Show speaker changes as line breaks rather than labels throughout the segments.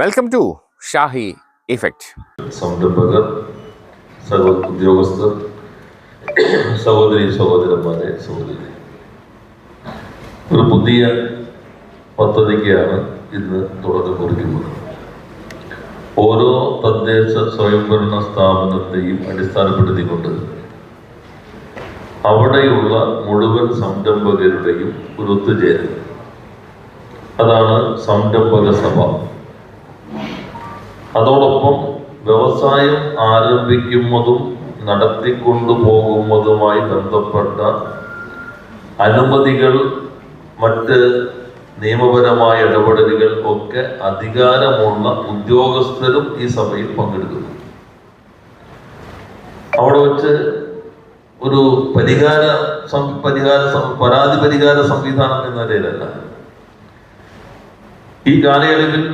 Welcome to Shahi effect.
സംരംഭകർ, ഉദ്യോഗസ്ഥർ, സഹോദരന്മാരെ, സഹോദരി, ഒരു പുതിയ പദ്ധതിക്കാണ് ഇന്ന് തുടക്കം കുറിക്കുന്നത്. ഓരോ തദ്ദേശ സ്വയംഭരണ സ്ഥാപനത്തെയും അടിസ്ഥാനപ്പെടുത്തിക്കൊണ്ട് അവിടെയുള്ള മുഴുവൻ സംരംഭകരുടെയും ഒരു ഒത്തുചേരൽ, അതാണ് സംരംഭക സഭ. അതോടൊപ്പം വ്യവസായം ആരംഭിക്കുന്നതും നടത്തിക്കൊണ്ടുപോകുന്നതുമായി ബന്ധപ്പെട്ട അനുമതികൾ, മറ്റ് നിയമപരമായ ഇടപെടലുകൾ ഒക്കെ അധികാരമുള്ള ഉദ്യോഗസ്ഥരും ഈ സഭയിൽ പങ്കെടുക്കുന്നു. അവിടെ വെച്ച് ഒരു പരാതി പരിഹാര സംവിധാനം എന്ന നിലയിലല്ല, ഈ കാലയളവിൽ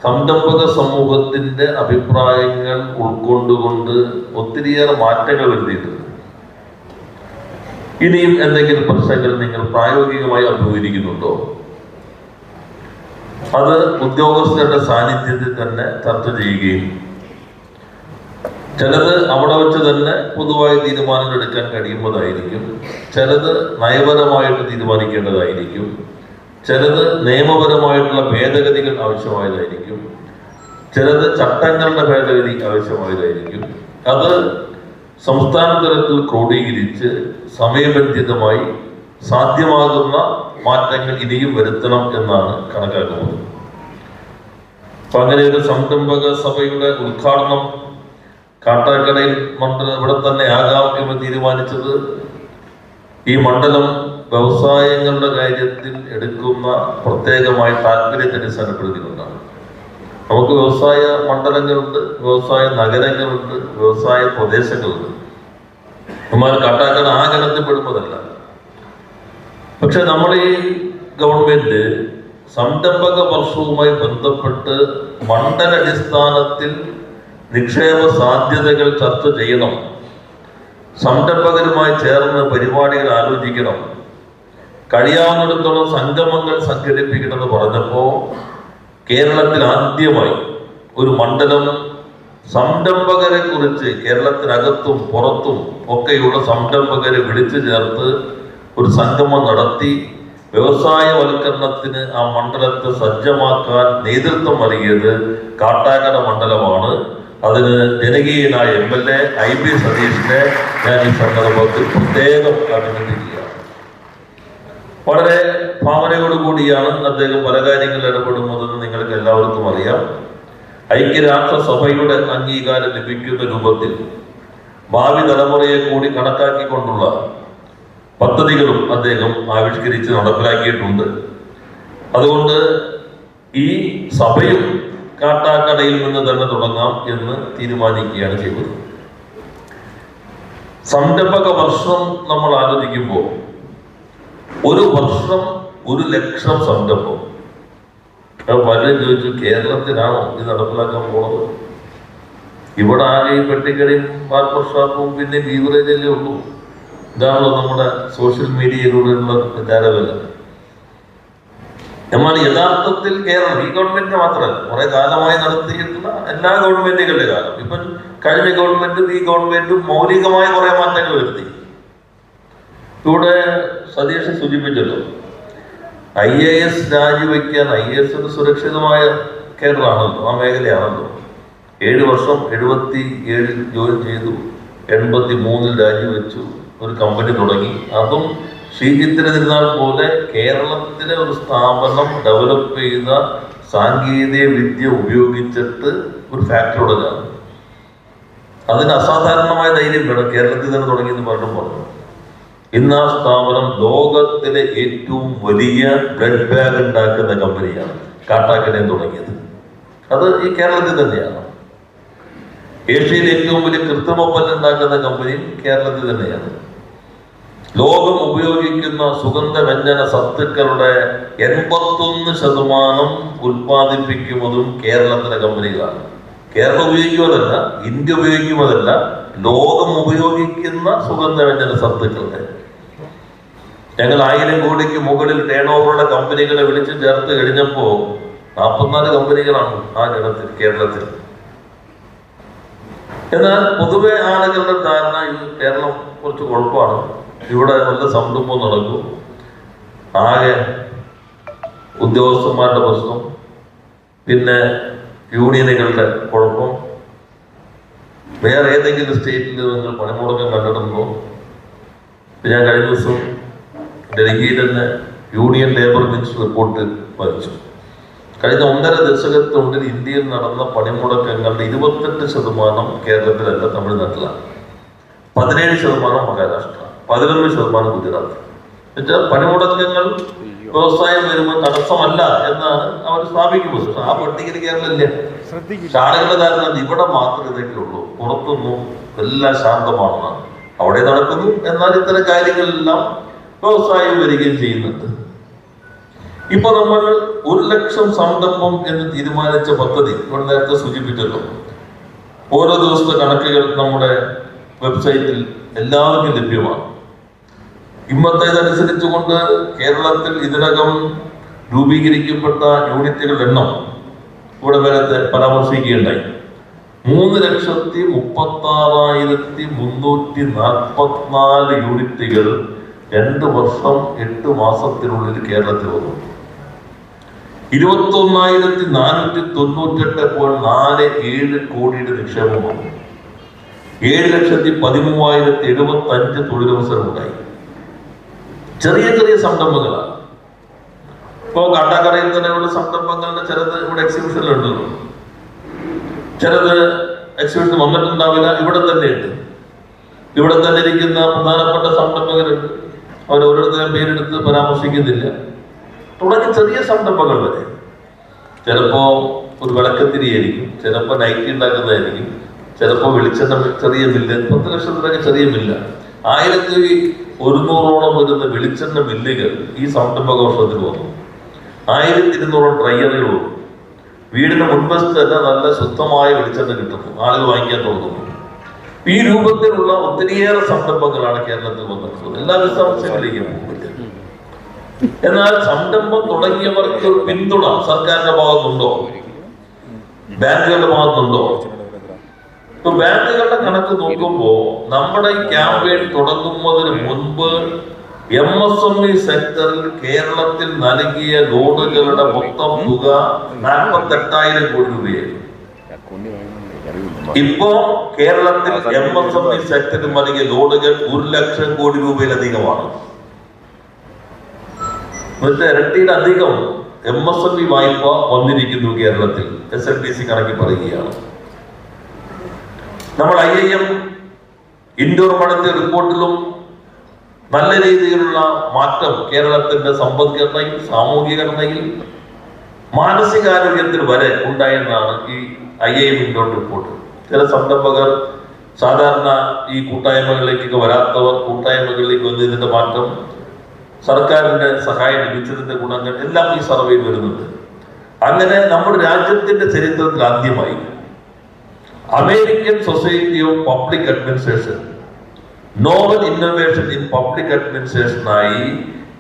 സംരംഭക സമൂഹത്തിന്റെ അഭിപ്രായങ്ങൾ ഉൾക്കൊണ്ടുകൊണ്ട് ഒത്തിരിയേറെ മാറ്റങ്ങൾ വരുത്തിയിട്ടുണ്ട്. ഇനിയും എന്തെങ്കിലും പ്രശ്നങ്ങൾ നിങ്ങൾ പ്രായോഗികമായി അഭിമുഖീകരിക്കുന്നുണ്ടോ? അത് ഉദ്യോഗസ്ഥരുടെ സാന്നിധ്യത്തിൽ തന്നെ ചർച്ച ചെയ്യുകയും ചിലത് അവിടെ വെച്ച് തന്നെ പൊതുവായ തീരുമാനങ്ങൾ എടുക്കാൻ കഴിയുന്നതായിരിക്കും, ചിലത് നയപരമായിട്ട് തീരുമാനിക്കേണ്ടതായിരിക്കും, ചിലത് നിയമപരമായിട്ടുള്ള ഭേദഗതികൾ ആവശ്യമായതായിരിക്കും, ചിലത് ചട്ടങ്ങളുടെ ഭേദഗതി ആവശ്യമായതായിരിക്കും. അത് സംസ്ഥാന തലത്തിൽ ക്രോഡീകരിച്ച് സമയബന്ധിതമായി സാധ്യമാകുന്ന മാറ്റങ്ങൾ ഇനിയും വരുത്തണം എന്നാണ് കണക്കാക്കുന്നത്. അപ്പൊ അങ്ങനെ ഒരു സംരംഭക സഭയുടെ ഉദ്ഘാടനം കാട്ടാക്കടയിൽ മണ്ഡലം ഇവിടെ തന്നെ ആകാം എന്ന് തീരുമാനിച്ചത് ഈ മണ്ഡലം വ്യവസായങ്ങളുടെ കാര്യത്തിൽ എടുക്കുന്ന പ്രത്യേകമായ താല്പര്യത്തെ അടിസ്ഥാനപ്പെടുത്തിക്കൊണ്ടാണ്. നമുക്ക് വ്യവസായ മണ്ഡലങ്ങളുണ്ട്, വ്യവസായ നഗരങ്ങളുണ്ട്, വ്യവസായ പ്രദേശങ്ങളുണ്ട്. എന്നാൽ കാട്ടാക്കട ആ ഗണത്തിൽ പെടുന്നതല്ല. പക്ഷെ നമ്മുടെ ഈ ഗവൺമെന്റ് സംരംഭക വർഷവുമായി ബന്ധപ്പെട്ട് മണ്ഡലടിസ്ഥാനത്തിൽ നിക്ഷേപ സാധ്യതകൾ ചർച്ച ചെയ്യണം, സംരംഭകരുമായി ചേർന്ന് പരിപാടികൾ ആലോചിക്കണം, കഴിയാവുന്നിടത്തോളം സംഗമങ്ങൾ സംഘടിപ്പിക്കണമെന്ന് പറഞ്ഞപ്പോൾ കേരളത്തിൽ ആദ്യമായി ഒരു മണ്ഡലം സംരംഭകരെ കുറിച്ച് കേരളത്തിനകത്തും പുറത്തും ഒക്കെയുള്ള സംരംഭകരെ വിളിച്ചു ചേർത്ത് ഒരു സംഗമം നടത്തി വ്യവസായവൽക്കരണത്തിന് ആ മണ്ഡലത്തെ സജ്ജമാക്കാൻ നേതൃത്വം നൽകിയത് കാട്ടാക്കട മണ്ഡലമാണ്. അതിന് ജനകീയനായ MLA IB സതീഷിനെ ഞാൻ ഈ സന്ദർഭത്തിൽ പ്രത്യേകം അഭിനന്ദിക്കുകയാണ്. വളരെ ഭാവനയോടുകൂടിയാണ് അദ്ദേഹം പല കാര്യങ്ങളിൽ ഇടപെടുന്നതെന്ന് നിങ്ങൾക്ക് എല്ലാവർക്കും അറിയാം. ഐക്യരാഷ്ട്രസഭയുടെ അംഗീകാരം ലഭിക്കുന്ന രൂപത്തിൽ ഭാവി തലമുറയെ കൂടി കണക്കാക്കിക്കൊണ്ടുള്ള പദ്ധതികളും അദ്ദേഹം ആവിഷ്കരിച്ച് നടപ്പിലാക്കിയിട്ടുണ്ട്. അതുകൊണ്ട് ഈ സഭയും കാട്ടാക്കടയിൽ നിന്ന് തന്നെ തുടങ്ങാം എന്ന് തീരുമാനിക്കുകയാണ് ചെയ്തത്. സംരംഭക വർഷം നമ്മൾ ആലോചിക്കുമ്പോൾ ഒരു വർഷം 100,000 സംരംഭം. പലരും ചോദിച്ചു, കേരളത്തിലാണോ ഇത് നടപ്പിലാക്കാൻ പോകുന്നത്? ഇവിടെ ആകെ ഈ പെട്ടിക്കടയും ബാർബർ ഷോപ്പും പിന്നെ ബീവറേജല്ലേ ഉള്ളൂ. ഇതാണല്ലോ നമ്മുടെ സോഷ്യൽ മീഡിയയിലൂടെയുള്ള പ്രചാരമല്ല. എന്നാൽ യഥാർത്ഥത്തിൽ കേരളം ഈ ഗവൺമെന്റിന് മാത്രമല്ല, കുറെ കാലമായി നടത്തിയിട്ടുള്ള എല്ലാ ഗവൺമെന്റുകളുടെ കാലം, ഇപ്പം കഴിഞ്ഞ ഗവൺമെന്റും ഈ ഗവൺമെന്റും മൗലികമായ കുറെ മാറ്റങ്ങൾ വരുത്തി. ഇവിടെ സതീഷ് സൂചിപ്പിച്ചല്ലോ, IAS രാജിവെക്കാൻ, IAS ഒരു സുരക്ഷിതമായ കേരളമാണല്ലോ, ആ മേഖലയാണല്ലോ. 7 വർഷം 77 ജോലി ചെയ്തു, 83 രാജിവെച്ചു, ഒരു കമ്പനി തുടങ്ങി. അതും ശ്രീചിത്ര തിരുനാൾ പോലെ കേരളത്തിലെ ഒരു സ്ഥാപനം ഡെവലപ്പ് ചെയ്ത സാങ്കേതിക വിദ്യ ഉപയോഗിച്ചിട്ട് ഒരു ഫാക്ടറി തുടങ്ങാണ്. അതിന് അസാധാരണമായ ധൈര്യം വേണം. കേരളത്തിൽ തന്നെ തുടങ്ങിയെന്ന് പറഞ്ഞു. ഇന്ന് ആ സ്ഥാപനം ലോകത്തിലെ ഏറ്റവും വലിയ ബ്ലഡ് ബാഗ് ഉണ്ടാക്കുന്ന കമ്പനിയാണ് കാട്ടാക്കടയിൽ തുടങ്ങിയത്. അത് ഈ കേരളത്തിൽ തന്നെയാണ്. ഏഷ്യയിലെ ഏറ്റവും വലിയ കൃത്രിമ പല്ല് ഉണ്ടാക്കുന്ന കമ്പനിയും കേരളത്തിൽ തന്നെയാണ്. ലോകം ഉപയോഗിക്കുന്ന സുഗന്ധവ്യഞ്ജന സത്തുക്കളുടെ 81% ഉൽപ്പാദിപ്പിക്കുന്നതും കേരളത്തിലെ കമ്പനികളാണ്. കേരളം ഉപയോഗിക്കുന്നതല്ല, ഇന്ത്യ ഉപയോഗിക്കുന്നതല്ല, ലോകം ഉപയോഗിക്കുന്ന സുഗന്ധവ്യഞ്ജന സത്തുക്കളുടെ ഞങ്ങൾ 1000 കോടിക്ക് മുകളിൽ ടേൺ ഓവറുള്ള കമ്പനികളെ വിളിച്ചു ചേർത്ത് കഴിഞ്ഞപ്പോൾ 44 കമ്പനികളാണ് ആ ഗണത്തിൽ കേരളത്തിൽ. എന്നാൽ പൊതുവെ ആളുകളുടെ ധാരണ ഇത് കേരളം കുറച്ച് കുഴപ്പമാണ്, ഇവിടെ നല്ല സംരംഭം നടക്കും, ആകെ ഉദ്യോഗസ്ഥന്മാരുടെ പ്രശ്നം, പിന്നെ യൂണിയനുകളുടെ കുഴപ്പം. വേറെ ഏതെങ്കിലും സ്റ്റേറ്റിൽ നിങ്ങൾ പണിമുടക്കം കണ്ടിട്ടുണ്ടോ? ഞാൻ കഴിഞ്ഞ ദിവസം ഡൽഹിയിൽ തന്നെ യൂണിയൻ ലേബർ മിനിസ്റ്റർ റിപ്പോർട്ട് വായിച്ചു. കഴിഞ്ഞ 1.5 ദശകത്തിനുള്ളിൽ ഇന്ത്യയിൽ നടന്ന പണിമുടക്കങ്ങളുടെ 28% കേരളത്തിലല്ല, തമിഴ്നാട്ടിലാണ്. 17% മഹാരാഷ്ട്ര, 11% ഗുജറാത്ത്. എന്നുവെച്ചാൽ പണിമുടക്കങ്ങൾ വ്യവസായം വരുമ്പോൾ തടസ്സമല്ല എന്നാണ് അവർ സ്ഥാപിക്കുന്നത്. ആ പട്ടികയിൽ കേരളം ഇല്ല. ആളുകളുടെ ധാരണ ഇവിടെ മാത്രമേ ഇതൊക്കെ ഉള്ളൂ, പുറത്തൊന്നും എല്ലാം ശാന്തമാണെന്നാണ്. അവിടെ നടക്കുന്നു, എന്നാൽ ഇത്തരം കാര്യങ്ങളെല്ലാം വ്യവസായം വരികയും ചെയ്യുന്നുണ്ട്. ഇപ്പൊ നമ്മൾ 1 ലക്ഷം സംരംഭം എന്ന് തീരുമാനിച്ച പദ്ധതി ഇവിടെ നേരത്തെ സൂചിപ്പിച്ചല്ലോ. ഓരോ ദിവസത്തെ കണക്കുകൾ നമ്മുടെ വെബ്സൈറ്റിൽ എല്ലാവർക്കും ലഭ്യമാണ്. ഇന്നത്തേതനുസരിച്ചുകൊണ്ട് കേരളത്തിൽ ഇതിനകം രൂപീകരിക്കപ്പെട്ട യൂണിറ്റുകളുടെ എണ്ണം ഇവിടെ നേരത്തെ പരാമർശിക്കുകയുണ്ടായി. 3,36,344 യൂണിറ്റുകൾ 2 വർഷം 8 മാസത്തിനുള്ളിൽ കേരളത്തിൽ വന്നു. 21,498.47 കോടിയുടെ നിക്ഷേപം വന്നു. 7,13,075 തൊഴിലവസരം ഉണ്ടായി. ചെറിയ ചെറിയ സംരംഭങ്ങളാണ്. ഇപ്പോ കാട്ടാക്കടയിൽ തന്നെ ഇവിടെ സംരംഭങ്ങളുടെ ചിലത് ഇവിടെ എക്സിബിഷനിലുണ്ടല്ലോ, ചിലത് എക്സിബിഷൻ വന്നിട്ടുണ്ടാവില്ല, ഇവിടെ തന്നെ ഉണ്ട്. ഇവിടെ തന്നെ ഇരിക്കുന്ന പ്രധാനപ്പെട്ട സംരംഭകരുണ്ട്, അവർ ഓരോരുത്തരും പേരെടുത്ത് പരാമർശിക്കുന്നില്ല. തുടങ്ങി ചെറിയ സംരംഭങ്ങൾ വരെ, ചിലപ്പോ ഒരു വിളക്കത്തിരിയായിരിക്കും, ചിലപ്പോ നൈറ്റി ഉണ്ടാക്കുന്നതായിരിക്കും, ചിലപ്പോ വെളിച്ചെണ്ണ ചെറിയ മില്ല്, 10 ലക്ഷത്തിലൊക്കെ ചെറിയ മില്ല. 1,100ഓളം വരുന്ന വെളിച്ചെണ്ണ മില്ലുകൾ ഈ സംരംഭക വർഷത്തിൽ വന്നു. 1,200 ഡ്രൈയറുകൾ വന്നു. വീടിന് മുൻവശത്ത് തന്നെ നല്ല ശുദ്ധമായ വെളിച്ചെണ്ണ കിട്ടുന്നു, ആളുകൾ വാങ്ങിക്കാൻ തുടങ്ങുന്നു. ഈ രൂപത്തിലുള്ള ഒത്തിരിയേറെ സംരംഭങ്ങളാണ് കേരളത്തിൽ വന്നിട്ടുള്ളത്. എല്ലാ വിശദാംശങ്ങളിലേക്കും പോകുന്നില്ല. എന്നാൽ സംരംഭം തുടങ്ങിയവർക്ക് ഒരു പിന്തുണ സർക്കാരിന്റെ ഭാഗത്തുണ്ടോ, ബാങ്കുകളുടെ ഭാഗത്തുണ്ടോ? ഇപ്പൊ ബാങ്കുകളുടെ കണക്ക് നോക്കുമ്പോ നമ്മുടെ ഈ ക്യാമ്പയിൻ തുടങ്ങുന്നതിന് മുൻപ് MSME സെക്ടറിൽ കേരളത്തിൽ നൽകിയ ലോണുകളുടെ മൊത്തം തുക 48,000 കോടി രൂപയായിരുന്നു. ഇപ്പോ കേരളത്തിൽ MSME സെക്ടറിൽ നൽകിയ ലോണുകൾ 1 ലക്ഷം കോടി രൂപയിലധികമാണ്. ഇരട്ടിയിലധികം MSME വായ്പ വന്നിരിക്കുന്നു കേരളത്തിൽ. SLPC കണക്കി പറയുകയാണ്. നമ്മൾ IIM ഇൻഡോർ പഠനത്തെ റിപ്പോർട്ടിലും നല്ല രീതിയിലുള്ള മാറ്റം കേരളത്തിന്റെ സമ്പദ്ഘടനയിൽ, സാമൂഹികഘടനയിൽ, മാനസികാരോഗ്യത്തിൽ വരെ ഉണ്ടായെന്നാണ് ഈ IIM ഇൻഡോർ റിപ്പോർട്ട്. ചില സംരംഭകർ സാധാരണ ഈ കൂട്ടായ്മകളിലേക്കൊക്കെ വരാത്തവർ കൂട്ടായ്മകളിലേക്ക് വന്നതിന്റെ മാറ്റം, സർക്കാരിന്റെ സഹായം ലഭിച്ചതിന്റെ ഗുണങ്ങൾ എല്ലാം ഈ സർവേയിൽ വരുന്നുണ്ട്. അങ്ങനെ നമ്മുടെ രാജ്യത്തിന്റെ ചരിത്രത്തിൽ ആദ്യമായി American society of public administration novel innovation in public അഡ്മിനിസ്ട്രേഷനായി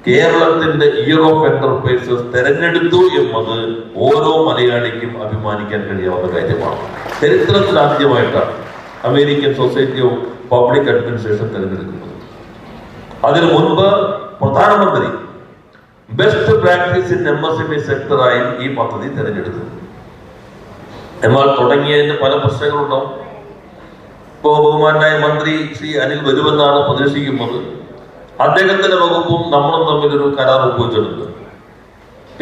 കേരളത്തിന്റെ ഇയർ ഓഫ് എന്റർപ്രൈസസ് തെരഞ്ഞെടുത്തു എന്നത് ഓരോ മലയാളിക്കും അഭിമാനിക്കാൻ കഴിയാവുന്ന കാര്യമാണ്. ചരിത്രത്തിൽ ആദ്യമായിട്ടാണ് American society of public administration തെരഞ്ഞെടുക്കുന്നത്. അതിനു മുൻപ് പ്രധാനമന്ത്രി ബെസ്റ്റ് പ്രാക്ടീസ് ഇൻ MSME സെക്ടറായി ഈ പദ്ധതി തെരഞ്ഞെടുത്തു. എന്നാൽ തുടങ്ങിയതിന്റെ പല പ്രശ്നങ്ങളുണ്ടാവും. ഇപ്പോ ബഹുമാനായ മന്ത്രി ശ്രീ അനിൽ വരുമെന്നാണ് പ്രതീക്ഷിക്കുന്നത്. അദ്ദേഹത്തിന്റെ വകുപ്പും നമ്മളും തമ്മിലൊരു കരാർ ഒപ്പുവെച്ചിട്ടുണ്ട്.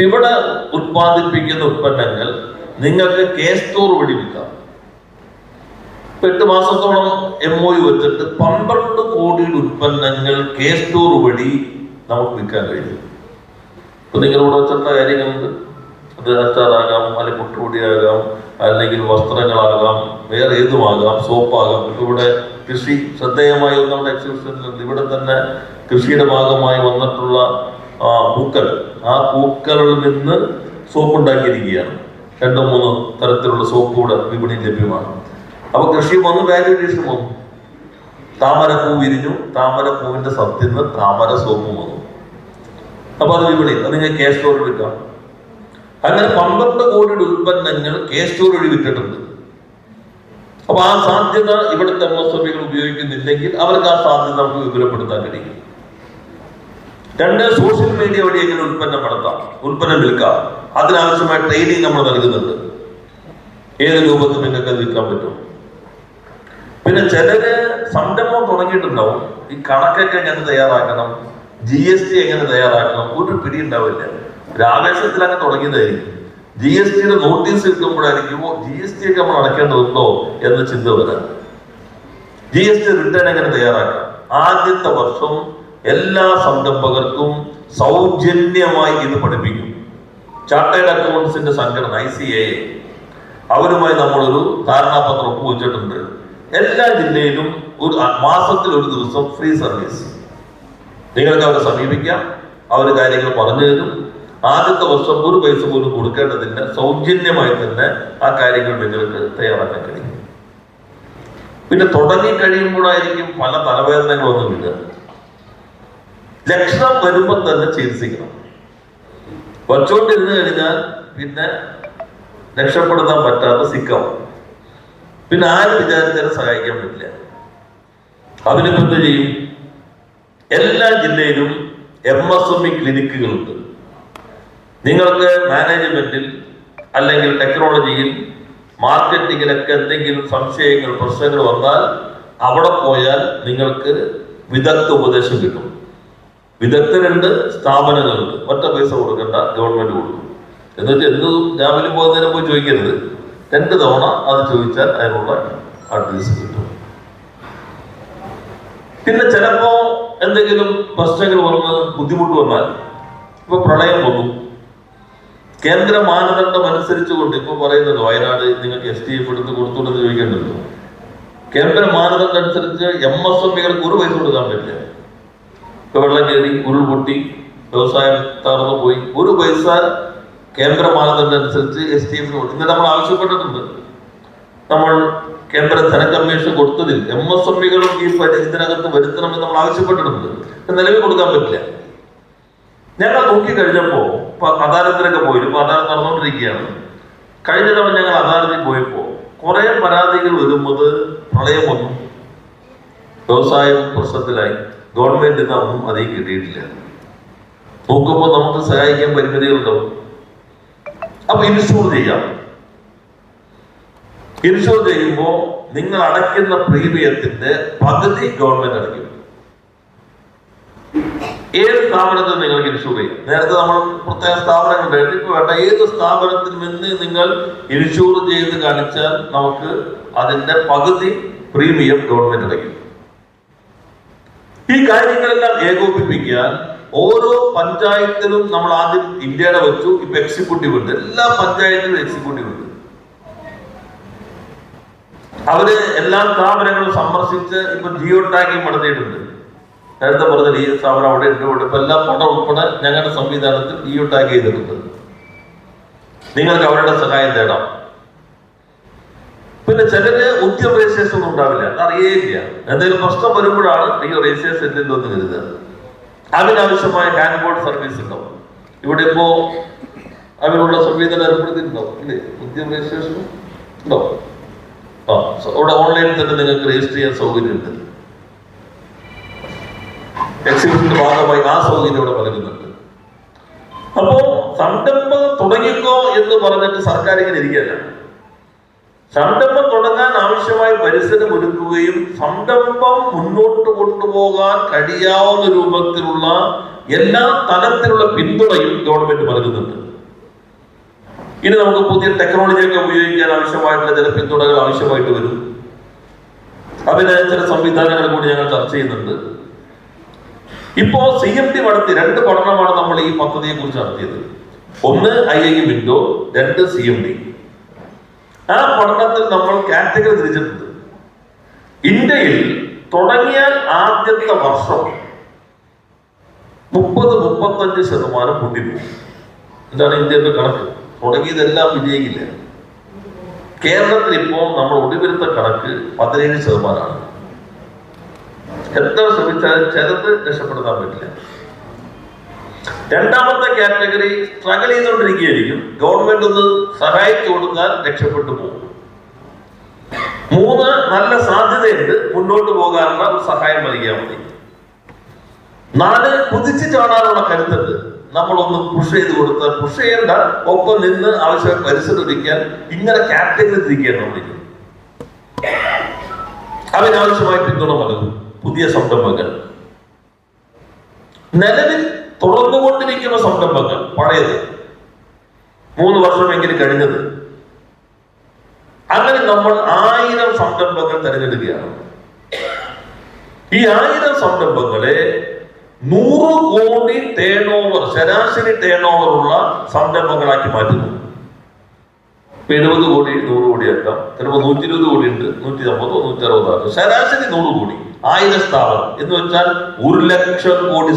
ഇവിടെ ഉത്പാദിപ്പിക്കുന്ന ഉൽപ്പന്നങ്ങൾ നിങ്ങൾക്ക് K-സ്റ്റോർ വഴി വിൽക്കാം. 8 മാസത്തോളം MOU വെച്ചിട്ട് 12 കോടിയുടെ ഉൽപ്പന്നങ്ങൾ K-സ്റ്റോർ വഴി നമുക്ക് വിൽക്കാൻ കഴിയും. ഇപ്പൊ നിങ്ങളിവിടെ വെച്ചിട്ടുള്ള കാര്യങ്ങളുണ്ട്. അത് അച്ചാറാകാം, അല്ലെങ്കിൽ മുട്ടുപൊടിയാകാം, അല്ലെങ്കിൽ വസ്ത്രങ്ങളാകാം, വേറെ ഏതുമാകാം, സോപ്പാകാം. ഇവിടെ കൃഷി ശ്രദ്ധേയമായി നമ്മുടെ എക്സിബിഷനിലുണ്ട്. ഇവിടെ തന്നെ കൃഷിയുടെ ഭാഗമായി വന്നിട്ടുള്ള പൂക്കൾ, ആ പൂക്കളിൽ നിന്ന് സോപ്പ് ഉണ്ടാക്കിയിരിക്കുകയാണ്. 2-3 തരത്തിലുള്ള സോപ്പ് കൂടെ വിപണിയിൽ ലഭ്യമാണ്. അപ്പൊ കൃഷി വന്നു, വാല്യൂ അഡീഷൻ വന്നു. താമരപ്പൂ വിരിഞ്ഞു, താമരപ്പൂവിന്റെ സത്യന്ന് താമര സോപ്പും വന്നു. അപ്പൊ അത് വിപണിയിൽ അത് നിങ്ങൾ K-സ്റ്റോറിൽ വിൽക്കാം. അങ്ങനെ 12 കോടിയുടെ ഉൽപ്പന്നങ്ങൾ K-സ്റ്റോർ വഴി വിറ്റിട്ടുണ്ട്. അപ്പൊ ആ സാധ്യത ഇവിടുത്തെ MSMEകൾ ഉപയോഗിക്കുന്നില്ലെങ്കിൽ അവർക്ക് ആ സാധ്യത നമുക്ക് വിപുലപ്പെടുത്താൻ കഴിയും. 2, സോഷ്യൽ മീഡിയ വഴി എങ്ങനെ ഉൽപ്പന്നം നടത്താം, ഉൽപ്പന്നം വിൽക്കാം, അതിനാവശ്യമായ ട്രെയിനിങ് നമ്മൾ നൽകുന്നുണ്ട്. ഏത് രൂപത്തിൽ നിങ്ങൾക്ക് അത് വിൽക്കാൻ പറ്റും. പിന്നെ ചിലര് സംരംഭം തുടങ്ങിയിട്ടുണ്ടാവും, ഈ കണക്കൊക്കെ എങ്ങനെ തയ്യാറാക്കണം, GST എങ്ങനെ തയ്യാറാക്കണം, ഒരു പിടി ഉണ്ടാവില്ല. ആവേശത്തിൽ അങ്ങ് തുടങ്ങിയതായിരിക്കും. GSTയുടെ നോട്ടീസ് കിട്ടുമ്പോഴായിരിക്കുമോ GST ഒക്കെ നമ്മൾ അടയ്ക്കേണ്ടതുണ്ടോ എന്ന ചിന്ത വരാം. GST റിട്ടേൺ എങ്ങനെ തയ്യാറാക്കാം. ആദ്യത്തെ വർഷം എല്ലാ സംരംഭകർക്കും സൗജന്യമായി ഇത് പഠിപ്പിക്കും. ചാർട്ടേഡ് അക്കൗണ്ട്സിന്റെ സംഘടന ICAI അവരുമായി നമ്മളൊരു ധാരണാപത്രം ഒപ്പുവെച്ചിട്ടുണ്ട്. എല്ലാ ജില്ലയിലും മാസത്തിൽ ഒരു ദിവസം ഫ്രീ സർവീസ്. നിങ്ങൾക്ക് അവരെ സമീപിക്കാം, അവർ കാര്യങ്ങൾ പറഞ്ഞു തരും. ആദ്യത്തെ വർഷം ഒരു പൈസ പോലും കൊടുക്കേണ്ടതില്ല, സൗജന്യമായി തന്നെ ആ കാര്യങ്ങൾ നിങ്ങൾക്ക് തയ്യാറാക്കാൻ കഴിയും. പിന്നെ തുടങ്ങി കഴിയുമ്പോഴായിരിക്കും പല തലവേദനകളൊന്നും ഇല്ല. ലക്ഷണം വരുമ്പോൾ തന്നെ ചികിത്സിക്കണം. വച്ചുകൊണ്ടിരുന്നു കഴിഞ്ഞാൽ പിന്നെ രക്ഷപ്പെടുത്താൻ പറ്റാത്ത സിക്കാവും. പിന്നെ ആരും വിചാരിച്ചാലും സഹായിക്കാൻ പറ്റില്ല. അതിനിപ്പോ എന്ത് ചെയ്യും? എല്ലാ ജില്ലയിലും MSME ക്ലിനിക്കുകളുണ്ട്. നിങ്ങൾക്ക് മാനേജ്മെന്റിൽ അല്ലെങ്കിൽ ടെക്നോളജിയിൽ മാർക്കറ്റിങ്ങിലൊക്കെ എന്തെങ്കിലും സംശയങ്ങൾ പ്രശ്നങ്ങൾ വന്നാൽ അവിടെ പോയാൽ നിങ്ങൾക്ക് വിദഗ്ധ ഉപദേശം കിട്ടും. വിദഗ്ധരുണ്ട്, സ്ഥാപനങ്ങളുണ്ട്. ഒറ്റ പൈസ കൊടുക്കണ്ട, ഗവൺമെന്റ് കൊടുക്കും. എന്നിട്ട് എന്തും രാവിലെ പോകുന്നതിന് പോയി ചോദിക്കരുത്. 2 തവണ അത് ചോദിച്ചാൽ അതിനുള്ള അഡ്വൈസ് കിട്ടും. പിന്നെ ചിലപ്പോ എന്തെങ്കിലും പ്രശ്നങ്ങൾ വന്ന് ബുദ്ധിമുട്ട് വന്നാൽ, ഇപ്പൊ പ്രളയം വന്നു, കേന്ദ്ര മാനദണ്ഡം അനുസരിച്ചുകൊണ്ട് ഇപ്പൊ പറയുന്നത് വയനാട് നിങ്ങൾക്ക് STF എടുത്ത് കൊടുത്തുകൊണ്ടെന്ന് ചോദിക്കേണ്ടല്ലോ. കേന്ദ്ര മാനദണ്ഡം അനുസരിച്ച് MSMEകൾക്ക് ഒരു പൈസ കൊടുക്കാൻ പറ്റില്ല. ഇപ്പൊ വെള്ളം കയറി, ഉരുൾപൊട്ടി, വ്യവസായം തകർന്നു പോയി, ഒരു പൈസ കേന്ദ്ര മാനദണ്ഡം അനുസരിച്ച് STF ഇന്ന് നമ്മൾ ആവശ്യപ്പെട്ടിട്ടുണ്ട്. നമ്മൾ കേന്ദ്ര ധന കമ്മീഷൻ കൊടുത്തതിൽ MSMEകളും ഈ ഇതിനകത്ത് വരുത്തണമെന്ന് നമ്മൾ ആവശ്യപ്പെട്ടിട്ടുണ്ട്. നിലവിൽ കൊടുക്കാൻ പറ്റില്ല. ഞങ്ങൾ നോക്കിക്കഴിഞ്ഞപ്പോ ഇപ്പൊ അദാലത്തിലൊക്കെ പോയി, ഇപ്പൊ അദാലത്ത് നടന്നുകൊണ്ടിരിക്കുകയാണ്. കഴിഞ്ഞ തവണ ഞങ്ങൾ അദാലത്തിൽ പോയപ്പോ കുറെ പരാതികൾ വരുന്നത് പ്രളയം വന്നു, വ്യവസായം പ്രശ്നത്തിലായി, ഗവൺമെന്റിന് ഒന്നും അധികം കിട്ടിയിട്ടില്ല. നോക്കുമ്പോൾ നമുക്ക് സഹായിക്കാൻ പരിമിതികളുണ്ടാവും. അപ്പൊ ഇൻഷൂർ ചെയ്യാം. ഇൻഷൂർ ചെയ്യുമ്പോ നിങ്ങൾ അടയ്ക്കുന്ന പ്രീമിയത്തിന്റെ പകുതി ഗവൺമെന്റ് അടയ്ക്കും. ഏത് സ്ഥാപനത്തിൽ നിങ്ങൾക്ക് ഇൻഷൂർ ചെയ്യാം. നേരത്തെ നമ്മൾ പ്രത്യേക സ്ഥാപനങ്ങളുണ്ടായിട്ട് ഇപ്പൊ വേണ്ട, ഏത് സ്ഥാപനത്തിൽ നിന്ന് നിങ്ങൾ ഇൻഷൂർ ചെയ്ത് കാണിച്ചാൽ നമുക്ക് അതിന്റെ പകുതി പ്രീമിയം ഗവൺമെന്റ് അടയ്ക്കും. ഈ കാര്യങ്ങളെല്ലാം ഏകോപിപ്പിക്കാൻ ഓരോ പഞ്ചായത്തിലും നമ്മൾ ആദ്യം ഇന്ത്യയുടെ വെച്ചു. ഇപ്പൊ എക്സിക്യൂട്ടീവ് ഉണ്ട്, എല്ലാ പഞ്ചായത്തിലും എക്സിക്യൂട്ടീവ് ഉണ്ട്. അവര് എല്ലാ സ്ഥാപനങ്ങളും സന്ദർശിച്ച് ഇപ്പൊ ജിയോ ടാഗിങ് നടത്തിയിട്ടുണ്ട്. നേരത്തെ പറഞ്ഞ ഈ സ്ഥാപനം അവിടെ ഉണ്ട്. ഇപ്പൊ എല്ലാ പണം ഉൾപ്പെടെ ഞങ്ങളുടെ സംവിധാനത്തിൽ ജിയോ ടാഗ് ചെയ്തിട്ടുണ്ട്. നിങ്ങൾക്ക് അവരുടെ സഹായം തേടാം. പിന്നെ ചിലര് ഉദ്യമ രജിസ്ട്രേഷൻ ഒന്നും ഉണ്ടാവില്ല, അറിയേയില്ല. എന്തെങ്കിലും പ്രശ്നം വരുമ്പോഴാണ് ഈ രജിസ്ട്രേഷൻ ഇല്ലല്ലോ എന്ന് കരുതുക. അതിനാവശ്യമായ ഹാൻഡ് ബോർഡ് സർവീസ് ഉണ്ടാവും. ഇവിടെ ഇപ്പോ അവരുള്ള സംവിധാനം ഏർപ്പെടുത്തിയിട്ടുണ്ടാവും ഇല്ലേ? ഉദ്യമ രജിസ്ട്രേഷൻ ഉണ്ടാവും. ഇവിടെ ഓൺലൈനിൽ തന്നെ നിങ്ങൾക്ക് രജിസ്റ്റർ ചെയ്യാൻ സൗകര്യമുണ്ട്. എക്സിബിഷന്റെ ഭാഗമായി ആ സൗകര്യം ഇവിടെ നൽകുന്നുണ്ട്. അപ്പോ സംരംഭം തുടങ്ങിക്കോ എന്ന് പറഞ്ഞിട്ട് സർക്കാർ ഇങ്ങനെ ഇരിക്കുകയല്ല. സംരംഭം തുടങ്ങാൻ ആവശ്യമായ പരിസരം ഒരുക്കുകയും സംരംഭം മുന്നോട്ട് കൊണ്ടുപോകാൻ കഴിയാവുന്ന രൂപത്തിലുള്ള എല്ലാ തലത്തിലുള്ള പിന്തുണയും ഗവൺമെന്റ് നൽകുന്നുണ്ട്. ഇനി നമുക്ക് പുതിയ ടെക്നോളജിയൊക്കെ ഉപയോഗിക്കാൻ ആവശ്യമായിട്ടുള്ള ചില പിന്തുണകൾ ആവശ്യമായിട്ട് വരും. അതിന് ചില സംവിധാനങ്ങൾ കൂടി ഞങ്ങൾ ചർച്ച ചെയ്യുന്നുണ്ട്. ഇപ്പോ CMD നടത്തി 2 പഠനമാണ് നമ്മൾ ഈ പദ്ധതിയെ കുറിച്ച് നടത്തിയത്. ഒന്ന് IIM വിൻഡോ, 2 CMD. ആ പഠനത്തിൽ നമ്മൾ കാറ്റഗറി തിരിച്ചിട്ടുണ്ട്. ഇന്ത്യയിൽ തുടങ്ങിയാൽ ആദ്യത്തെ വർഷം 30-35% പൊട്ടിപ്പോകും. എന്താണ് ഇന്ത്യയുടെ കണക്ക്? തുടങ്ങിയതെല്ലാം വിജയിക്കില്ല. കേരളത്തിൽ ഇപ്പോ നമ്മൾ ഒടുവിലത്തെ കണക്ക് 17%. എത്ര ശ്രമിച്ചാലും ചിലത് രക്ഷപ്പെടുത്താൻ പറ്റില്ല. രണ്ടാമത്തെ കാറ്റഗറി സ്ട്രഗിൾ ചെയ്തുകൊണ്ടിരിക്കുകയായിരിക്കും, ഗവൺമെന്റ് ഒന്ന് സഹായിച്ചു കൊടുത്താൽ രക്ഷപ്പെട്ടു പോകും. 3 നല്ല സാധ്യതയുണ്ട്, മുന്നോട്ട് പോകാനുള്ള ഒരു സഹായം നൽകിയാൽ മതി. 4 കുതിച്ചു ചാടാനുള്ള കരുത്തുണ്ട്, നമ്മളൊന്ന് പുഷ് ചെയ്ത് കൊടുത്താൽ, പുഷ് ചെയ്യേണ്ട, ഒപ്പം നിന്ന് ആവശ്യമായി പരിസരത്തിരിക്കാൻ. ഇങ്ങനെ കാറ്റഗറി തിരിക്കുകയാണ് നമ്മൾ. അതിനാവശ്യമായി പിന്തുണ നൽകും പുതിയ സംരംഭങ്ങൾ. നിലവിൽ തുടർന്നുകൊണ്ടിരിക്കുന്ന സംരംഭങ്ങൾ, പഴയത് 3 വർഷമെങ്കിലും കഴിഞ്ഞത്, അങ്ങനെ നമ്മൾ 1000 സംരംഭങ്ങൾ തിരഞ്ഞെടുക്കുകയാണ്. ഈ 1000 സംരംഭങ്ങളെ 100 കോടി ടേൺ ഓവർ, ശരാശരി ടേൺ ഓവർ ഉള്ള സംരംഭങ്ങളാക്കി മാറ്റുന്നു. 70 കോടി 100 കോടി ആക്കാം, ചിലപ്പോൾ 120 കോടി ഉണ്ട്, 150, 160 ആക്കാം. ശരാശരി 100 കോടി, 1000 സ്ഥാപനം എന്ന് വെച്ചാൽ 1,00,000 കോടി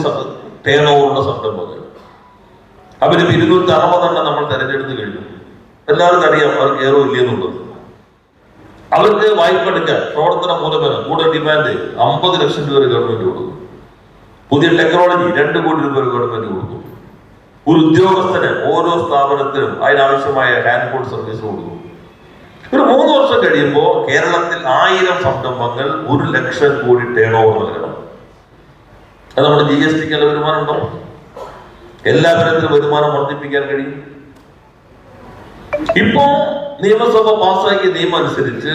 ടേൺ ഓവറുള്ള സംരംഭങ്ങൾ. അവര് 260 നമ്മൾ തെരഞ്ഞെടുത്ത് കഴിഞ്ഞു. എല്ലാവർക്കും അറിയാം അവർ കയറോ ഇല്ലെന്നുള്ളത്. അവർക്ക് വായ്പ എടുക്കാൻ പ്രവർത്തന മൂലധനം കൂടുതൽ ഡിമാൻഡ് 50 ലക്ഷം രൂപ ഗവൺമെന്റ് കൊടുക്കും. പുതിയ ടെക്നോളജി 2 കോടി രൂപ ഗവൺമെന്റ് കൊടുക്കും. ഒരു ഉദ്യോഗസ്ഥന് ഓരോ സ്ഥാപനത്തിനും അതിനാവശ്യമായ ഹാൻഡ് ഹോൾഡ് സർവീസ് കൊടുക്കും. ഒരു 3 വർഷം കഴിയുമ്പോൾ കേരളത്തിൽ 1000 സംരംഭങ്ങൾ 1,00,000 കോടി ടേൺ ഓവർ നൽകണം. അത് നമ്മുടെ GST വരുമാനം ഉണ്ടോ? എല്ലാ തരത്തിലും വരുമാനം വർദ്ധിപ്പിക്കാൻ കഴിയും. ഇപ്പോ നിയമസഭ പാസ്സാക്കിയ നിയമം അനുസരിച്ച്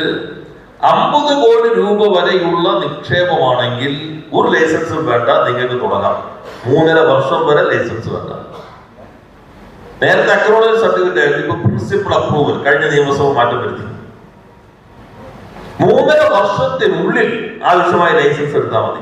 50 കോടി രൂപ വരെയുള്ള നിക്ഷേപമാണെങ്കിൽ ഒരു ലൈസൻസും വേണ്ട, നിങ്ങൾക്ക് തുടങ്ങാം. 3.5 വർഷം വരെ ലൈസൻസ് വേണ്ട. നേരത്തെ അക്രോളജി സർട്ടിഫിക്കറ്റ് ആയിരുന്നു, ഇപ്പൊ പ്രിൻസിപ്പൽ അപ്രൂവൽ കഴിഞ്ഞ നിയമസഭ മാറ്റം വരുത്തി. 3.5 വർഷത്തിനുള്ളിൽ ആവശ്യമായ ലൈസൻസ് എടുത്താൽ മതി.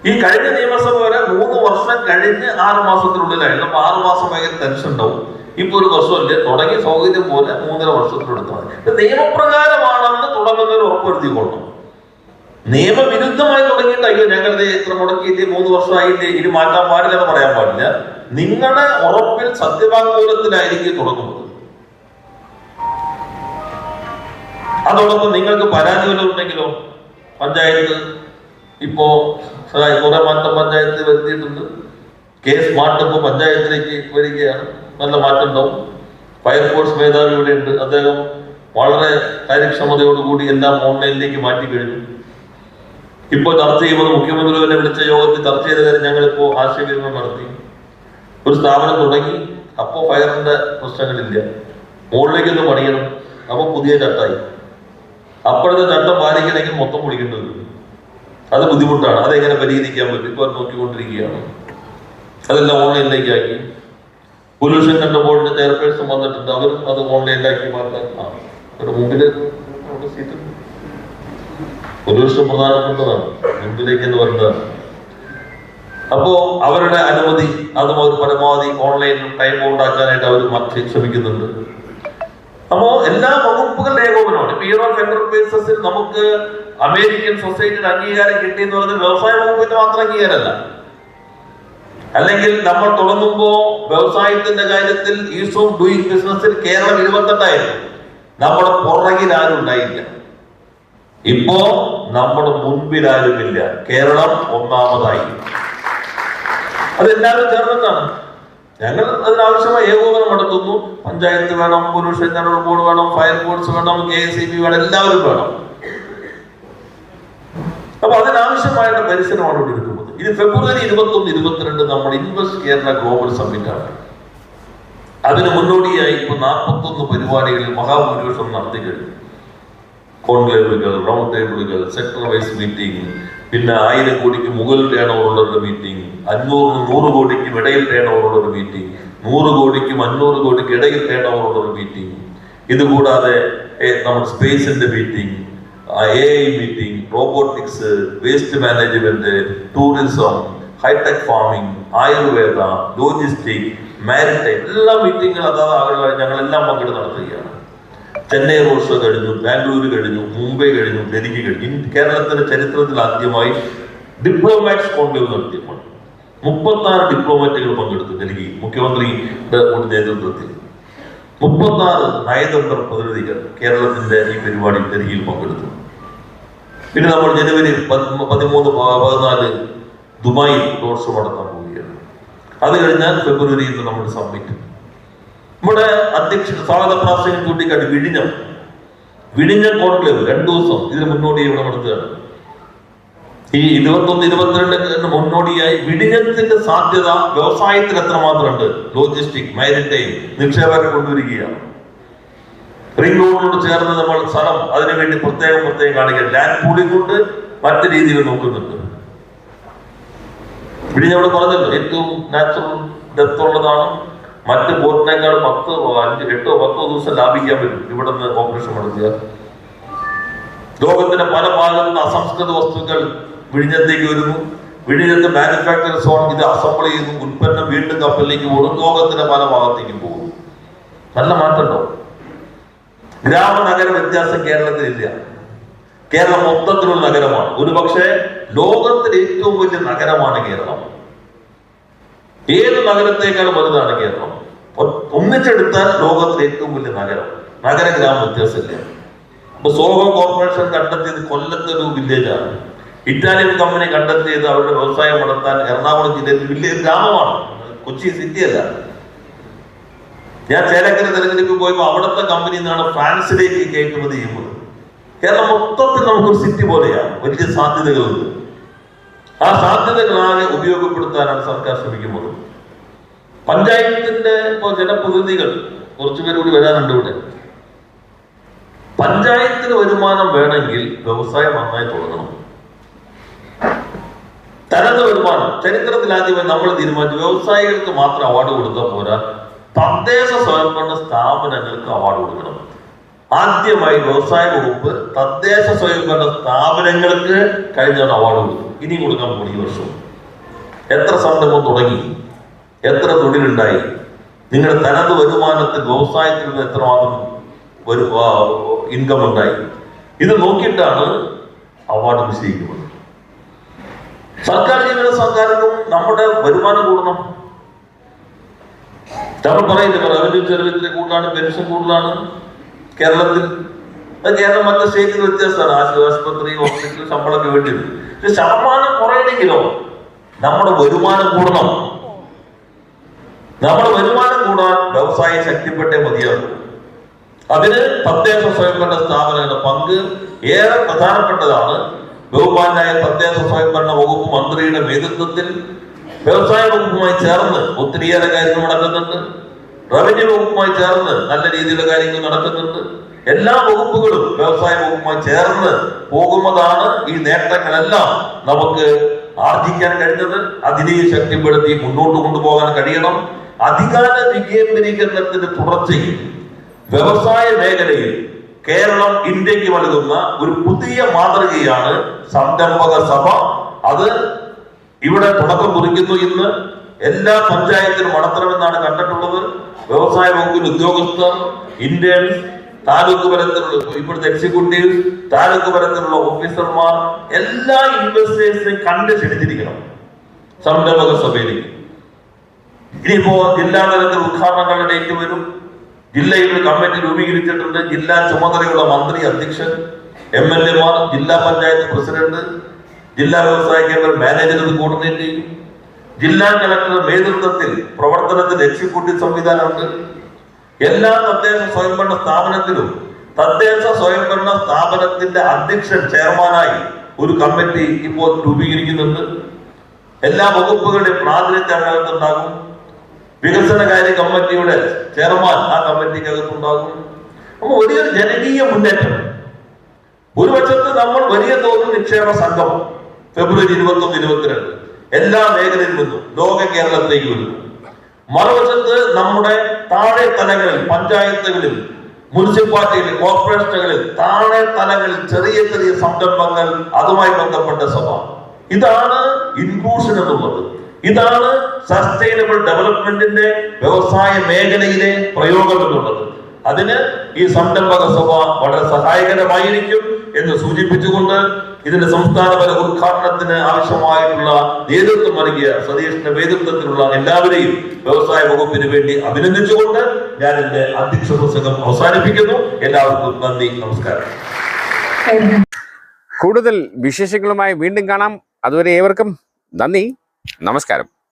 ഈ കഴിഞ്ഞ നിയമസഭ വരെ 3 വർഷം കഴിഞ്ഞ് 6 മാസത്തിനുള്ളിലായിരുന്നു. അപ്പൊ 6 മാസം ഭയങ്കര ടെൻഷൻ ഉണ്ടാവും. ഇപ്പൊ ഒരു വർഷമല്ലേ, തുടങ്ങി സൗകര്യം പോലെ 3.5 വർഷത്തിനെടുത്താൽ മതി. നിയമപ്രകാരമാണെന്ന് തുടങ്ങുന്നതിന് ഉറപ്പുവരുത്തിക്കൊള്ളണം. നിയമവിരുദ്ധമായി തുടങ്ങിയിട്ട് അയ്യോ ഞങ്ങളുടെ ഇത്ര മുടക്കിയില്ലേ, 3 വർഷമായില്ലേ, ഇനി മാറ്റാൻ പാടില്ല എന്ന് പറയാൻ പാടില്ല. നിങ്ങളുടെ ഉറപ്പിൽ സത്യവാങ്മൂലത്തിലായിരിക്കും തുടങ്ങുന്നത്. അതോടൊപ്പം നിങ്ങൾക്ക് പരാതി വല്ലതും ഉണ്ടെങ്കിലോ, പഞ്ചായത്ത് ഇപ്പോ കുറെ മാറ്റം പഞ്ചായത്ത് വരുത്തിയിട്ടുണ്ട്. കേസ് മാറ്റപ്പോ പഞ്ചായത്തിലേക്ക് വരികയാണ്, നല്ല മാറ്റം ഉണ്ടാവും. ഫയർഫോഴ്സ് മേധാവി ഇവിടെ ഉണ്ട്, അദ്ദേഹം വളരെ കാര്യക്ഷമതയോടുകൂടി എല്ലാം ഓൺലൈനിലേക്ക് മാറ്റി കഴിഞ്ഞു. ഇപ്പോൾ ചർച്ച ചെയ്യുമ്പോൾ മുഖ്യമന്ത്രി തന്നെ വിളിച്ച യോഗത്തിൽ ചർച്ച ചെയ്ത കാര്യം ഞങ്ങളിപ്പോ ആശയവിനിമയം നടത്തി. ഒരു സ്ഥാപനം തുടങ്ങി, അപ്പോ ഫയറിന്റെ പ്രശ്നങ്ങളില്ല, മുകളിലേക്കൊന്ന് പണിയണം, അപ്പൊ പുതിയ ചട്ടമായി. അപ്പോഴത്തെ ചട്ടം പാലിക്കണമെങ്കിൽ മൊത്തം പൊളിക്കേണ്ടി വരും. അത് ബുദ്ധിമുട്ടാണ്. അതെങ്ങനെ പരിഹരിക്കാൻ പറ്റും? ഇപ്പൊ നോക്കിക്കൊണ്ടിരിക്കുകയാണ്. അതെല്ലാം ഓൺലൈനിലേക്ക് ആക്കി. പൊല്യൂഷൻ കൺട്രോൾ ബോർഡിന്റെ ചെയർപേഴ്സൺ വന്നിട്ടുണ്ട്, അവരും അത് ഓൺലൈനിലാക്കി മാറ്റാൻ. ഒരു മുമ്പില് സീറ്റ് പൊല്യൂഷൻ പ്രധാനപ്പെട്ടതാണ്, മുമ്പിലേക്ക് എന്ന് പറയുന്നതാണ്. അപ്പോ അവരുടെ അനുമതി, അതും അവർ പരമാവധി ഓൺലൈനിൽ ടൈം ഉണ്ടാക്കാനായിട്ട് അവർ ശ്രമിക്കുന്നുണ്ട്. അപ്പോ എല്ലാ വകുപ്പുകളുടെ ഏകോപനമാണ്. ബ്യൂറോ ഓഫ് എന്റർപ്രൈസസിൽ നമുക്ക് അമേരിക്കൻ സൊസൈറ്റിയുടെ അംഗീകാരം കിട്ടിയെന്ന് പറഞ്ഞാൽ വ്യവസായ വകുപ്പിന്റെ മാത്രം അംഗീകാരമല്ല. അല്ലെങ്കിൽ നമ്മൾ തുടങ്ങുമ്പോ വ്യവസായത്തിന്റെ കാര്യത്തിൽ ഈസ് ഓഫ് ഡൂയിങ് ബിസിനസ്സിൽ കേരളം 28ആയിരുന്നു. നമ്മുടെ പുറകിൽ ആരും ഉണ്ടായില്ല. ഇപ്പോ നമ്മുടെ മുൻപിൽ ആരുമില്ല, കേരളം 1ാമതായി. അതെല്ലാവരും ചേർന്നിട്ടാണ്. ഞങ്ങൾ അതിനാവശ്യമായ ഏകോപനം നടത്തുന്നു. പഞ്ചായത്ത് വേണം, പൊല്യൂഷൻ കൺട്രോൾ ബോർഡ് വേണം, ഫയർഫോഴ്സ് വേണം, KSEB വേണം, എല്ലാവരും വേണം. അപ്പൊ അതിനാവശ്യമായിട്ട് പരിസരമാണ് ഇവിടെ എടുക്കുന്നത്. ഇത് ഫെബ്രുവരി 21, 22 നമ്മുടെ ഇൻവെസ്റ്റ് കേരള ഗ്ലോബൽ സമ്മിറ്റ് ആണ്. അതിന് മുന്നോടിയായി ഇപ്പൊ 41 പരിപാടികളിൽ മഹാഭൂരിപക്ഷം നടത്തി കഴിഞ്ഞു. കോൺക്ലേവുകൾ, റൗണ്ട് ടേബിളുകൾ, സെക്ടർ വൈസ് മീറ്റിംഗ്, പിന്നെ 1000 കോടിക്ക് മുകളിൽ ടേൺ ഓവറുള്ള ഒരു മീറ്റിംഗ്, 500-100 കോടിക്കും ഇടയിൽ ടേൺ ഓവറുള്ള ഒരു മീറ്റിംഗ്, 100 കോടിക്കും 500 കോടിക്ക് ഇടയിൽ ടേൺ ഓവറുള്ള ഒരു മീറ്റിംഗ്. ഇതുകൂടാതെ നമ്മുടെ സ്പേസിന്റെ meeting, AI meeting, robotics, waste management, tourism, hi tech farming, Ayurveda, logistic, maritime, എല്ലാ മീറ്റിങ്ങുകൾ അതാത് ഞങ്ങളെല്ലാം പങ്കെടുത്ത് നടത്തുകയാണ്. ചെന്നൈ റോഡ് ഷോ കഴിഞ്ഞു, ബാംഗ്ലൂർ കഴിഞ്ഞു, മുംബൈ കഴിഞ്ഞു, ഡൽഹി കഴിഞ്ഞു. കേരളത്തിന്റെ ചരിത്രത്തിൽ ആദ്യമായി ഡിപ്ലോമാറ്റ്സ് കോൺക്ലേവ് നടത്തിയപ്പോൾ 36 ഡിപ്ലോമാറ്റുകൾ പങ്കെടുത്തു ഡൽഹി മുഖ്യമന്ത്രിയുടെ നേതൃത്വത്തിൽ. 36 നയതന്ത്ര പ്രതിനിധികൾ കേരളത്തിന്റെ ഈ പരിപാടി ഡൽഹിയിൽ പങ്കെടുത്തു. പിന്നെ നമ്മൾ ജനുവരി 13-14 ദുബായിൽ റോഡ് ഷോ നടത്താൻ പോവുകയാണ്. അത് കഴിഞ്ഞാൽ ഫെബ്രുവരിയിൽ നമ്മുടെ സബ്മിറ്റ്. നമ്മുടെ അധ്യക്ഷൻ സ്വാഗത പ്രാസംഗം ചൂണ്ടിക്കാട്ടി വിഴിഞ്ഞം കോൺക്ലേവ് 2 ദിവസം ഇതിന് മുന്നോടി ഇവിടെ നടത്തുകയാണ്. ഈ 21-22 മുന്നോടിയായി വിഴിഞ്ഞത്തിന്റെ സാധ്യത വ്യവസായത്തിൽ എത്രമാത്രമുണ്ട്, ലോജിസ്റ്റിക്, മാരിടൈം നിക്ഷേപകരെ കൊണ്ടുവരികയാണ്. റിംഗ് റോഡിനോട് ചേർന്ന് നമ്മൾ സ്ഥലം അതിനുവേണ്ടി പ്രത്യേകം കാണിക്കുക. ലാൻഡ് പൂളിംഗ് കൊണ്ട് മറ്റു രീതിയിൽ നോക്കുന്നുണ്ട്. വിഴിഞ്ഞവിടെ പറഞ്ഞല്ലോ ഏറ്റവും നാച്ചുറൽ ഡെപ്ത് ഉള്ളതാണ്. മറ്റ് ബോട്ടിനേക്കാൾ 8-10 ദിവസം ലാഭിക്കാൻ പറ്റും ഇവിടെ നിന്ന് ഓപ്പറേഷൻ നടത്തുക. ലോകത്തിന്റെ പല ഭാഗത്തു നിന്ന് അസംസ്കൃത വസ്തുക്കൾ വിഴിഞ്ഞത്തേക്ക് വരുന്നു. വിഴിഞ്ഞത്ത് മാനുഫാക്ചറിംഗ് സോൺ ഇത് അസംബിൾ ചെയ്യുന്നു. ഉൽപ്പന്നം വീണ്ടും കപ്പലിലേക്ക് പോകും. ലോകത്തിന്റെ പല ഭാഗത്തേക്കും പോകും. നല്ല മാറ്റമുണ്ടോ? ഗ്രാമനഗര വ്യത്യാസം കേരളത്തിലില്ല. കേരളം മൊത്തത്തിലുള്ള നഗരമാണ്. ഒരുപക്ഷെ ലോകത്തിലെ ഏറ്റവും വലിയ നഗരമാണ് കേരളം. ഏത് നഗരത്തേക്കാളും വലുതാണ് കേരളം. ഒന്നിച്ചെടുത്താൽ ലോകത്തിലെ ഏറ്റവും വലിയ നഗര ഗ്രാമ വ്യത്യാസമില്ല. അപ്പൊ സോഹോ കോർപ്പറേഷൻ കണ്ടെത്തിയത് കൊല്ലത്തൊരു വില്ലേജാണ്. ഇറ്റാലിയൻ കമ്പനി കണ്ടെത്തിയത് അവരുടെ വ്യവസായം നടത്താൻ എറണാകുളം ജില്ലയിൽ വില്ലേജ് ഗ്രാമമാണ്, കൊച്ചി സിറ്റി അല്ല. ഞാൻ ചേലക്കര തെരഞ്ഞെടുപ്പ് പോയപ്പോൾ അവിടുത്തെ കമ്പനി നിന്നാണ് ഫ്രാൻസിലേക്ക് കയറ്റുമതി ചെയ്യുന്നത്. കേരളം മൊത്തത്തിൽ നമുക്കൊരു സിറ്റി പോലെയാണ്. വലിയ സാധ്യതകളുണ്ട്. ആ സാധ്യതകളാകെ ഉപയോഗപ്പെടുത്താനാണ് സർക്കാർ ശ്രമിക്കുന്നത്. പഞ്ചായത്തിന്റെ ഇപ്പോൾ ജനപ്രതിനിധികൾ കുറച്ചുപേർ കൂടി വരാനുണ്ട് ഇവിടെ. പഞ്ചായത്തിന് വരുമാനം വേണമെങ്കിൽ വ്യവസായം നന്നായി തുടങ്ങണം. തനത് വരുമാനം ചരിത്രത്തിൽ ആദ്യമായി നമ്മൾ തീരുമാനിച്ചു വ്യവസായികൾക്ക് മാത്രം അവാർഡ് കൊടുത്താൽ പോരാ, തദ്ദേശ സ്വയംഭരണ സ്ഥാപനങ്ങൾക്ക് അവാർഡ് കൊടുക്കണം. ആദ്യമായി വ്യവസായ വകുപ്പ് തദ്ദേശ സ്വയംഭരണ സ്ഥാപനങ്ങൾക്ക് കഴിഞ്ഞ അവാർഡ് കൊടുത്തു. ഇനി കൊടുക്കാൻ പോകും ഈ വർഷം. എത്ര സംരംഭം തുടങ്ങി, എത്ര തൊഴിലുണ്ടായി, നിങ്ങളുടെ തനത് വരുമാനത്തിൽ വ്യവസായത്തിൽ നിന്ന് എത്രമാത്രം ഇൻകം ഉണ്ടായി, ഇത് നോക്കിയിട്ടാണ് അവാർഡ് നിശ്ചയിക്കുന്നത്. സർക്കാർ ജീവനക്കാർക്കും നമ്മുടെ വരുമാനം കൂടണം. നമ്മൾ പറയുന്നത് റവന്യൂ സർവീസിലെ കൂടുതലാണ്, പെൻഷൻ കൂടുതലാണ് കേരളത്തിൽ. അത് കേരളം മറ്റു സ്റ്റേറ്റിൽ വ്യത്യാസമാണ്. ആശുപത്രി, ഹോസ്പിറ്റൽ ശമ്പളമൊക്കെ വേണ്ടിയത്. പക്ഷെ ശതമാനം കുറയണമെങ്കിലോ നമ്മുടെ വരുമാനം കൂടണം. നമ്മുടെ വരുമാനം കൂടാൻ വ്യവസായം ശക്തിപ്പെട്ടേ മതിയാകും. അതിന് തദ്ദേശ സ്വയംഭരണ സ്ഥാപനങ്ങളുടെ പങ്ക് ഏറെ പ്രധാനപ്പെട്ടതാണ്. ബഹുമാനായ തദ്ദേശ സ്വയംഭരണ വകുപ്പ് മന്ത്രിയുടെ നേതൃത്വത്തിൽ വ്യവസായ വകുപ്പുമായി ചേർന്ന് ഒത്തിരിയേറെ കാര്യങ്ങൾ നടക്കുന്നുണ്ട്. റവന്യൂ വകുപ്പുമായി ചേർന്ന് നല്ല രീതിയിലുള്ള കാര്യങ്ങൾ നടക്കുന്നുണ്ട്. എല്ലാ വകുപ്പുകളും വ്യവസായ വകുപ്പുമായി ചേർന്ന് പോകുന്നതാണ് ഈ നേട്ടങ്ങളെല്ലാം നമുക്ക് ആർജിക്കാൻ കഴിഞ്ഞത്. അതിനെ ശക്തിപ്പെടുത്തി മുന്നോട്ട് കൊണ്ടുപോകാൻ കഴിയണം. അധികാര വികേന്ദ്രീകരണത്തിന്റെ തുടർച്ചയിൽ വ്യവസായ മേഖലയിൽ കേരളം ഇന്ത്യക്ക് നൽകുന്ന ഒരു പുതിയ മാതൃകയാണ് സംരംഭക സഭ. അത് ഇവിടെ തുടക്കം കുറിക്കുന്നു. ഇന്ന് എല്ലാ പഞ്ചായത്തിലും നടത്തണമെന്നാണ് കണ്ടിട്ടുള്ളത്. വ്യവസായ വകുപ്പിൽ ഉദ്യോഗസ്ഥർ, ഇന്റേൺസ്, താലൂക്ക് തലത്തിലുള്ള ഇപ്പോഴത്തെ എക്സിക്യൂട്ടീവ്, താലൂക്ക് തലത്തിലുള്ള ഓഫീസർമാർ, എല്ലാ ഇൻവെസ്റ്റേഴ്സിനെയും കണ്ട് ക്ഷണിച്ചിരിക്കണം സംരംഭക സഭയിലേക്ക്. ഇനിയിപ്പോ ജില്ലാ തലത്തിൽ ഉദ്ഘാടനങ്ങളുടെ ഡേറ്റ് വരും. ജില്ലയിൽ ഒരു കമ്മിറ്റി രൂപീകരിച്ചിട്ടുണ്ട്. ജില്ലാ ചുമതലയുള്ള മന്ത്രി, അധ്യക്ഷൻ, MLA മാർ, ജില്ലാ പഞ്ചായത്ത് പ്രസിഡന്റ്, ജില്ലാ വ്യവസായ കേന്ദ്ര മാനേജർ ഇത് കോർഡിനേറ്റ് ചെയ്യും. ജില്ലാ കളക്ടർ നേതൃത്വത്തിൽ പ്രവർത്തനത്തിൽ എക്സിക്യൂട്ടീവ് സംവിധാനമുണ്ട്. എല്ലാ തദ്ദേശ സ്വയംഭരണ സ്ഥാപനത്തിലും തദ്ദേശ സ്വയംഭരണ സ്ഥാപനത്തിന്റെ അധ്യക്ഷൻ, ചെയർമാനായി ഒരു കമ്മിറ്റി ഇപ്പോൾ രൂപീകരിക്കുന്നുണ്ട്. എല്ലാ വകുപ്പുകളുടെയും പ്രാതിനിധ്യം അതിനകത്തുണ്ടാകും. വികസനകാര്യ കമ്മിറ്റിയുടെ ചെയർമാൻ ആ കമ്മിറ്റിക്കകത്തുണ്ടാകും. അപ്പൊ വലിയ ജനകീയ മുന്നേറ്റം. ഒരു വശത്ത് നമ്മൾ വലിയ തോതിൽ നിക്ഷേപ സംഘം ഫെബ്രുവരി 21-22 എല്ലാ മേഖലയിൽ നിന്നും ലോക കേരളത്തിലേക്ക് വരുന്നു. മറുവശത്ത് നമ്മുടെ താഴെ തലങ്ങളിൽ, പഞ്ചായത്തുകളിൽ, മുനിസിപ്പാലിറ്റികളിൽ, കോർപ്പറേഷനുകളിൽ, താഴെ തലങ്ങളിൽ ചെറിയ ചെറിയ സംരംഭങ്ങൾ, അതുമായി ബന്ധപ്പെട്ട സഭ. ഇതാണ് ഇൻക്ലൂഷൻ എന്നുള്ളത്. ഇതാണ് സസ്റ്റൈനബിൾ ഡെവലപ്മെന്റിന്റെ വ്യവസായ മേഖലയിലെ പ്രയോഗം എന്നുള്ളത്. അതിന് ഈ സംരംഭക സഭ വളരെ സഹായകരമായിരിക്കും എന്ന് സൂചിപ്പിച്ചുകൊണ്ട് ഇതിന്റെ സംസ്ഥാനതല ഉദ്ഘാടനത്തിന് ആവശ്യമായിട്ടുള്ള നേതൃത്വം നൽകിയ സതീഷിന്റെ നേതൃത്വത്തിലുള്ള എല്ലാവരെയും വ്യവസായ വകുപ്പിന് വേണ്ടി അഭിനന്ദിച്ചുകൊണ്ട് ഞാൻ എന്റെ അധ്യക്ഷ പ്രസംഗം അവസാനിപ്പിക്കുന്നു. എല്ലാവർക്കും നന്ദി, നമസ്കാരം.
കൂടുതൽ വിശേഷങ്ങളുമായി വീണ്ടും കാണാം. അതുവരെ ഏവർക്കും നന്ദി, നമസ്കാരം.